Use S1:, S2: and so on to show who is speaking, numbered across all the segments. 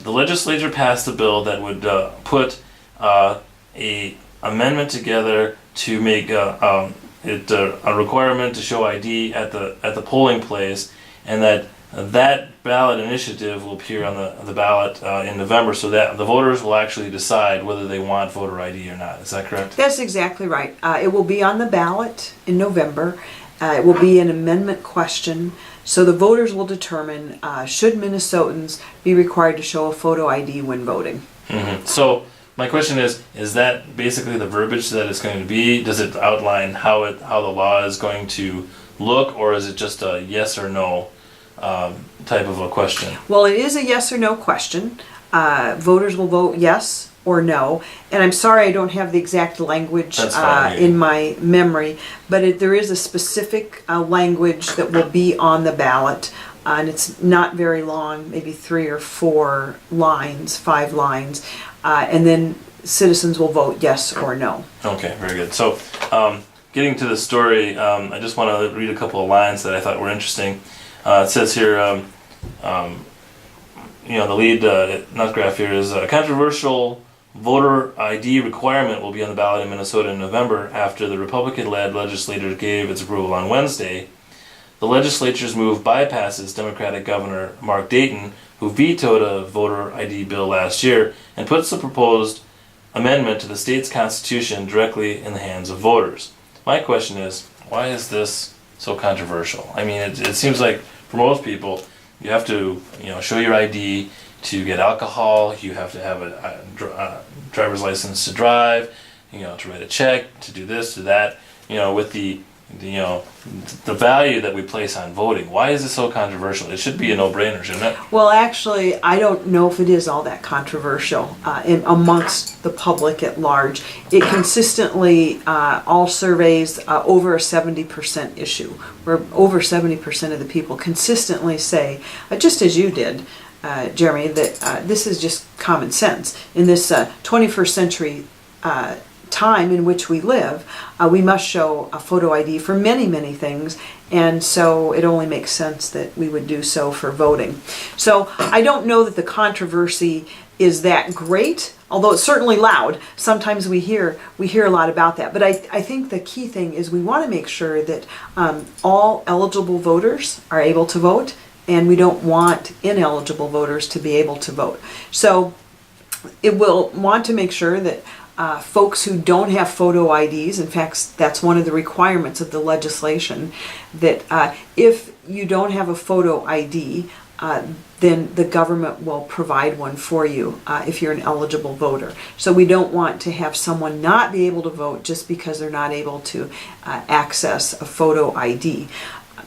S1: the legislature passed a bill that would put a amendment together to make it a requirement to show ID at the polling place, and that ballot initiative will appear on the ballot in November, so that the voters will actually decide whether they want voter ID or not. Is that correct?
S2: That's exactly right. It will be on the ballot in November. It will be an amendment question, so the voters will determine should Minnesotans be required to show a photo ID when voting.
S1: Mm-hmm. So my question is that basically the verbiage that it's going to be? Does it outline how the law is going to look, or is it just a yes or no type of a question?
S2: Well, it is a yes or no question. Voters will vote yes or no, and I'm sorry I don't have the exact language in my memory, but there is a specific language that will be on the ballot, and it's not very long, maybe 3 or 4 lines, 5 lines, and then citizens will vote yes or no.
S1: Okay, very good. So getting to the story, I just want to read a couple of lines that I thought were interesting. It says here, the lead nut graph here is a controversial voter ID requirement will be on the ballot in Minnesota in November after the Republican-led legislature gave its approval on Wednesday. The legislature's move bypasses Democratic Governor Mark Dayton, who vetoed a voter ID bill last year, and puts the proposed amendment to the state's constitution directly in the hands of voters. My question is, why is this so controversial? I mean, it seems like for most people, you have to show your ID to get alcohol. You have to have a driver's license to drive. To write a check, to do this, to that. With the value that we place on voting. Why is it so controversial? It should be a no-brainer, shouldn't it?
S2: Well, actually, I don't know if it is all that controversial amongst the public at large. It consistently, all surveys, over a 70% issue, where over 70% of the people consistently say, just as you did, Jeremy, that this is just common sense. In this 21st century time in which we live, we must show a photo ID for many, many things, and so it only makes sense that we would do so for voting. So I don't know that the controversy is that great, although it's certainly loud. Sometimes we hear a lot about that, but I think the key thing is we want to make sure that all eligible voters are able to vote, and we don't want ineligible voters to be able to vote. So it will want to make sure that folks who don't have photo IDs, in fact, that's one of the requirements of the legislation, that if you don't have a photo ID, then the government will provide one for you if you're an eligible voter. So we don't want to have someone not be able to vote just because they're not able to access a photo ID.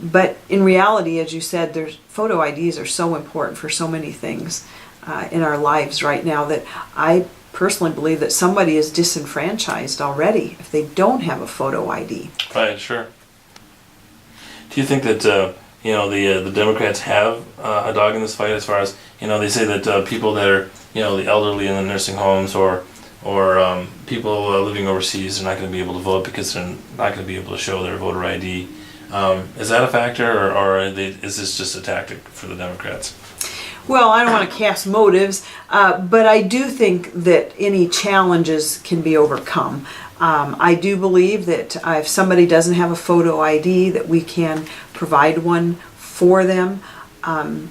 S2: But in reality, as you said, photo IDs are so important for so many things in our lives right now that I personally believe that somebody is disenfranchised already if they don't have a photo ID.
S1: Right, sure. Do you think that the Democrats have a dog in this fight, as far as they say that people that are the elderly in the nursing homes or people living overseas are not going to be able to vote because they're not going to be able to show their voter ID? Is that a factor, or is this just a tactic for the Democrats?
S2: Well, I don't want to cast motives, but I do think that any challenges can be overcome. I do believe that if somebody doesn't have a photo ID, that we can provide one for them.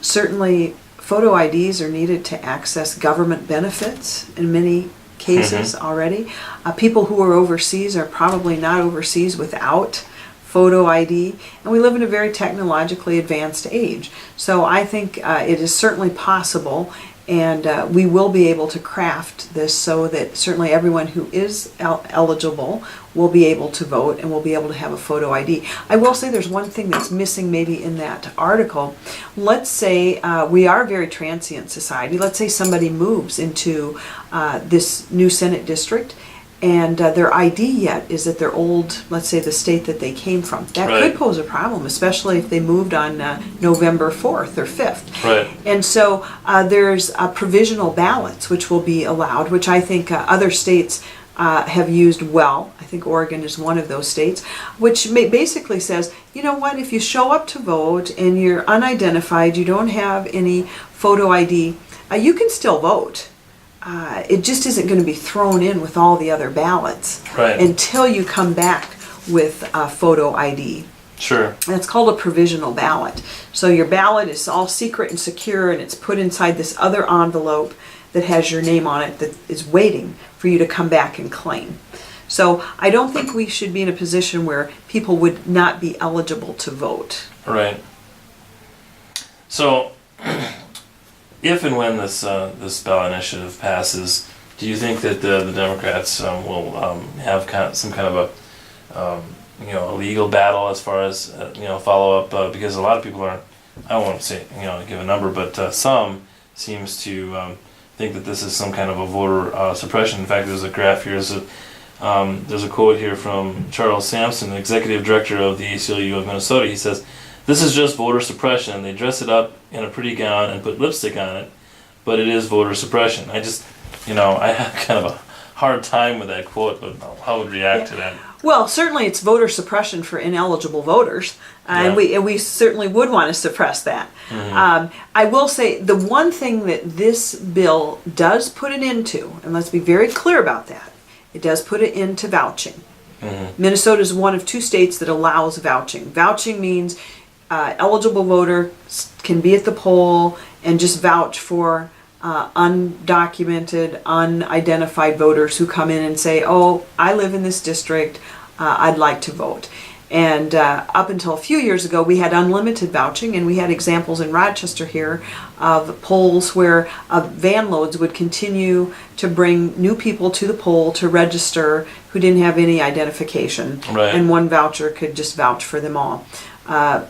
S2: Certainly, photo IDs are needed to access government benefits in many cases already. People who are overseas are probably not overseas without photo ID, and we live in a very technologically advanced age. So I think it is certainly possible, and we will be able to craft this so that certainly everyone who is eligible will be able to vote and will be able to have a photo ID. I will say there's one thing that's missing maybe in that article. Let's say we are a very transient society. Let's say somebody moves into this new Senate district, and their ID yet is at their old, let's say the state that they came from. That
S1: Right.
S2: could pose a problem, especially if they moved on November 4th or 5th.
S1: Right.
S2: And so there's provisional ballots which will be allowed, which I think other states have used well. I think Oregon is one of those states, which basically says, you know what, if you show up to vote and you're unidentified, you don't have any photo ID, you can still vote. It just isn't going to be thrown in with all the other ballots
S1: Right.
S2: until you come back with a photo ID.
S1: Sure.
S2: And it's called a provisional ballot. So your ballot is all secret and secure, and it's put inside this other envelope that has your name on it that is waiting for you to come back and claim. So I don't think we should be in a position where people would not be eligible to vote.
S1: Right. So, if and when this ballot initiative passes, do you think that the Democrats will have some kind of a legal battle as far as follow up? Because a lot of people are, I won't say give a number, but some seems to think that this is some kind of a voter suppression. In fact, there's a graph here. There's a quote here from Charles Sampson, the executive director of the ACLU of Minnesota. He says, "This is just voter suppression. They dress it up in a pretty gown and put lipstick on it, but it is voter suppression." I just, I have kind of a hard time with that quote, but how would react to that?
S2: Well, certainly it's voter suppression for ineligible voters, and we certainly would want to suppress that.
S1: Mm-hmm.
S2: I will say the one thing that this bill does put it into, and let's be very clear about that, it does put it into vouching.
S1: Mm-hmm.
S2: Minnesota is one of 2 states that allows vouching. Vouching means eligible voter can be at the poll and just vouch for undocumented, unidentified voters who come in and say, "Oh, I live in this district, I'd like to vote." And up until a few years ago, we had unlimited vouching, and we had examples in Rochester here of polls where van loads would continue to bring new people to the poll to register who didn't have any identification,
S1: Right.
S2: and one voucher could just vouch for them all.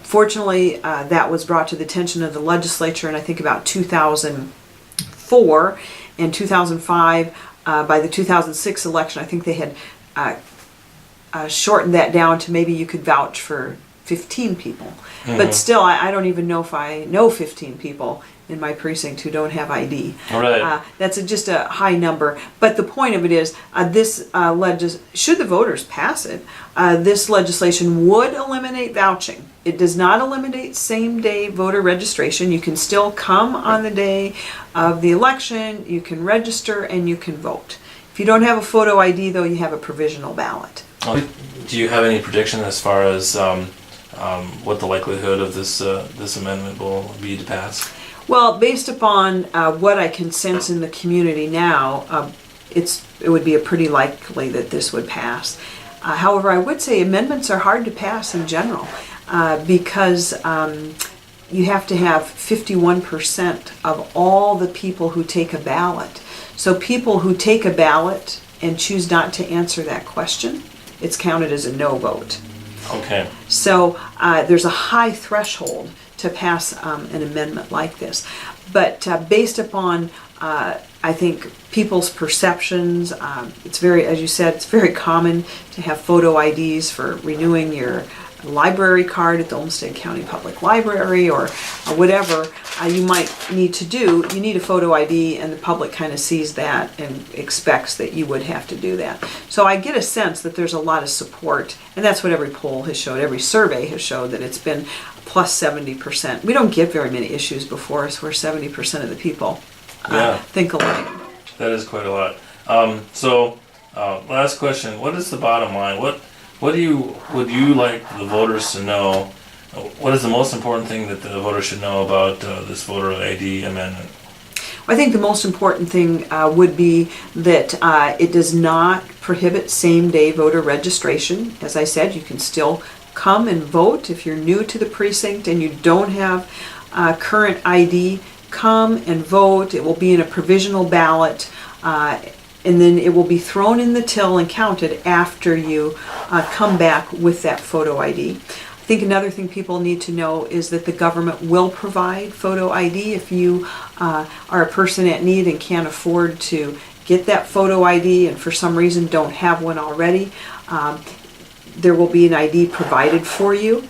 S2: Fortunately, that was brought to the attention of the legislature in I think about 2004 and 2005. By the 2006 election, I think they had shortened that down to maybe you could vouch for 15 people.
S1: Mm-hmm.
S2: But still, I don't even know if I know 15 people in my precinct who don't have ID.
S1: Right.
S2: That's just a high number. But the point of it is, should the voters pass it, this legislation would eliminate vouching. It does not eliminate same-day voter registration. You can still come on the day of the election, you can register, and you can vote. If you don't have a photo ID, though, you have a provisional ballot.
S1: Do you have any prediction as far as what the likelihood of this amendment will be to pass?
S2: Well, based upon what I can sense in the community now, it would be a pretty likely that this would pass. However, I would say amendments are hard to pass in general because you have to have 51% of all the people who take a ballot. So people who take a ballot and choose not to answer that question, it's counted as a no vote.
S1: Okay.
S2: So there's a high threshold to pass an amendment like this. But based upon, I think, people's perceptions, it's very, as you said, it's very common to have photo IDs for renewing your library card at the Olmsted County Public Library or whatever you might need to do. You need a photo ID, and the public kind of sees that and expects that you would have to do that. So I get a sense that there's a lot of support, and that's what every poll has showed, every survey has showed, that it's been plus 70%. We don't get very many issues before us where 70% of the people think alike.
S1: That is quite a lot. Last question, what is the bottom line? What would you like the voters to know? What is the most important thing that the voters should know about this voter ID amendment?
S2: I think the most important thing would be that it does not prohibit same-day voter registration. As I said, you can still come and vote if you're new to the precinct and you don't have current ID. Come and vote. It will be in a provisional ballot. And then it will be thrown in the till and counted after you come back with that photo ID. I think another thing people need to know is that the government will provide photo ID if you are a person at need and can't afford to get that photo ID and for some reason don't have one already. There will be an ID provided for you.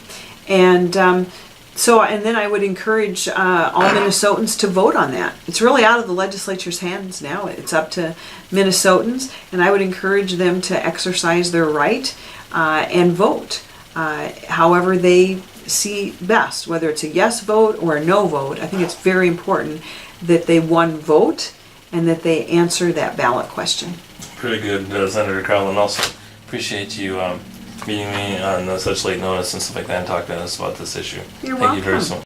S2: And then I would encourage all Minnesotans to vote on that. It's really out of the legislature's hands now. It's up to Minnesotans, and I would encourage them to exercise their right and vote however they see best, whether it's a yes vote or a no vote. I think it's very important that they, one, vote and that they answer that ballot question.
S1: Pretty good, Senator Carla, and also appreciate you meeting me on such late notice and stuff like that and talking to us about this issue.
S2: You're
S1: Thank you very
S2: welcome.